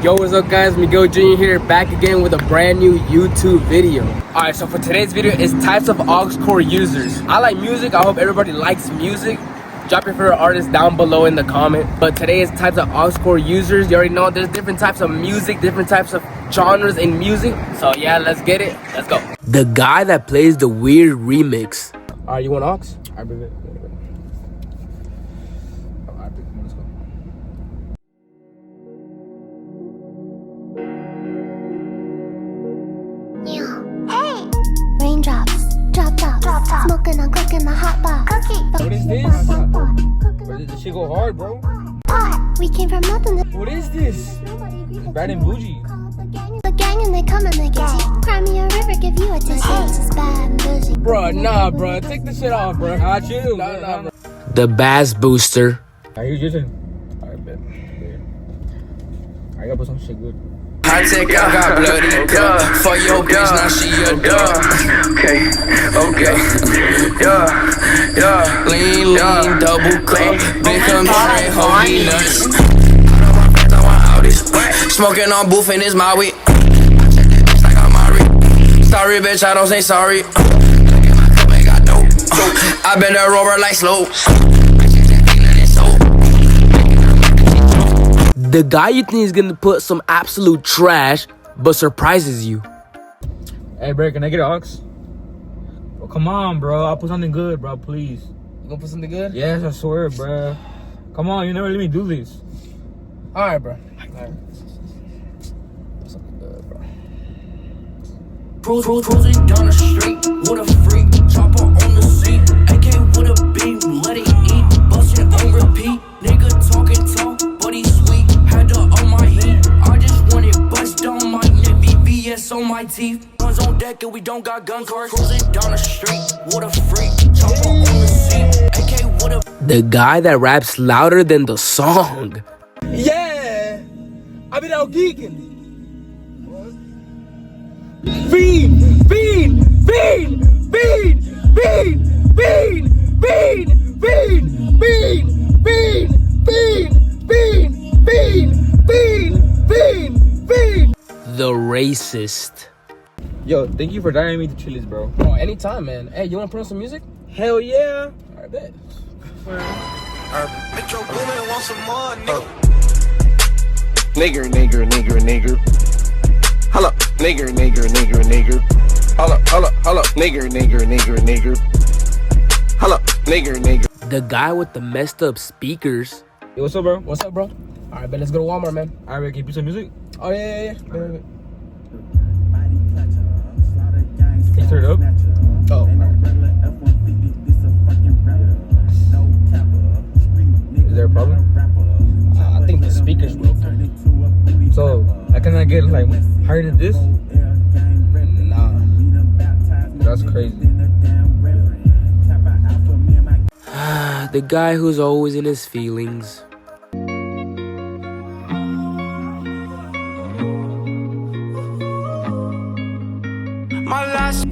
Yo, what's up guys, Miguel Jr. here, back again with a brand new YouTube video. Alright, so for today's video is types of aux cord users. I like music, I hope everybody likes music. Drop your favorite artist down below in the comment. But today is types of aux cord users. You already know there's different types of music, different types of genres in music. So yeah, let's get it, let's go. The guy that plays the weird remix. Alright, you want aux? I believe it. Raindrops, drop top, smoking on cooking the hot box. What is this? Bro, this shit go hard, bro. We came from nothing. What is this? Bad and bougie. The gang and they come and they get you. Cry me a river, give you a tissue. This is bad and bougie. Bro, nah, bro. Take the shit off, bro. I chill. Nah, bro. The Bass Booster. Are you using? Alright, bet. I gotta put some shit good. I take out, got bloody cup for your bitch, now she a dog. Okay, yeah. Lean, double cup, big come straight, hold me nuts. I want all this. Smoking on booth and it's my weed. I check that bitch like I'm Mari. Sorry, bitch, I don't say sorry. Get my cup, ain't got dope. I been a rover like slow. The guy you think is gonna put some absolute trash, but surprises you. Hey, bro, can I get an aux? Oh, come on, bro. I'll put something good, bro, please. You gonna put something good? Yes, I swear, bro. Come on, you never let me do this. Alright, bro. Alright. Something good, bro. Cruising down the street with a freak, chopper on the seat, AK with a beam, let it eat, bustin' on repeat, nigga talking talk, but he sweet, had to on my heat, I just want it bust on my neck, VVS on my teeth, guns on deck and we don't got gun cards, cruising down the street with a freak, chopper on the seat, AK with a... The guy that raps louder than the song. Yeah! I been out geeking. Bean! The racist. Yo, thank you for dialing me to Chili's, bro. Bro, anytime, man. Hey, you wanna put on some music? Hell yeah! Alright, bet. Metro Boomin want some more, nigga. Nigger. Holla, nigger. Holla, nigger. Holla, nigger. The guy with the messed up speakers. Yo, what's up, bro? What's up, bro? Alright, bet, let's go to Walmart, man. Alright, can you put some music? Oh, yeah. Can you turn it up? Oh, Is there a problem? I think the speakers broke. So, I cannot get like higher than this? Nah. That's crazy. The guy who's always in his feelings.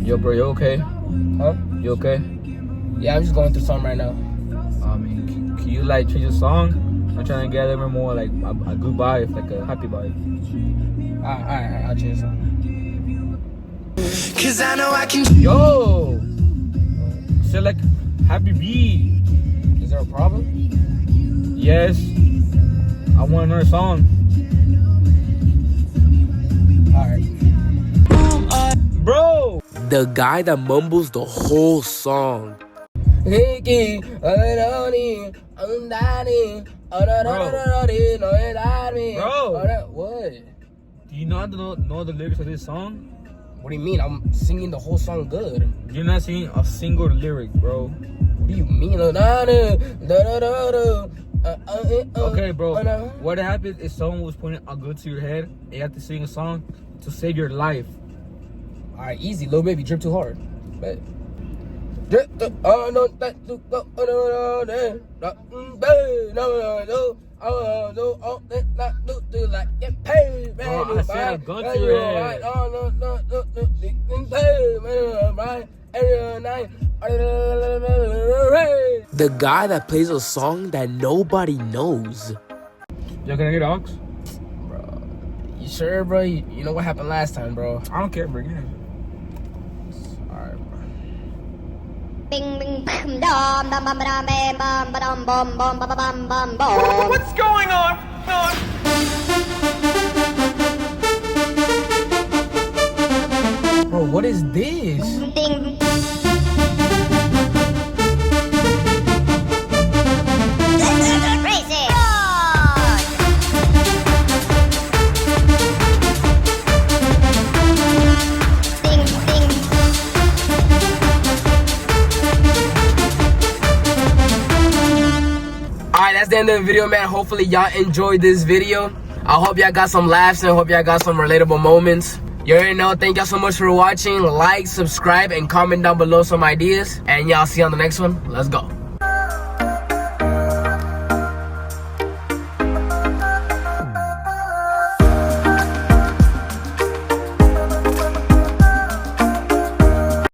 Yo, bro, you okay? Huh? You okay? Yeah, I'm just going through something right now. I mean, can you like change the song? I'm trying to get a little more like a good vibe, like a happy vibe. Alright, I'll change something. Cause I know I can... Yo! Say like happy beat. Is there a problem? Yes. I want another song. Alright. Bro! The guy that mumbles the whole song. Bro. What? Do you not know the lyrics of this song? What do you mean? I'm singing the whole song good. You're not singing a single lyric, bro. What do you mean? Okay, bro. What happens if someone was pointing a gun to your head and you have to sing a song to save your life? Alright, easy. Little baby, drip too hard. Bet. I said a gun to your head. The guy that plays a song that nobody knows. Yo, can I get aux? You sure, bro? You know what happened last time, bro. I don't care, bro. Get him. Alright, bro. Bing bing bam dum dum bum dum bam bum ba-dum bum bum ba bum bum bum. What's going on? Bro, what is this? Ding. Crazy. Ding ding. Alright, that's the end of the video, man. Hopefully y'all enjoyed this video. I hope y'all got some laughs and hope y'all got some relatable moments. You already know. Thank y'all so much for watching. Like, subscribe, and comment down below some ideas. And y'all see you on the next one. Let's go.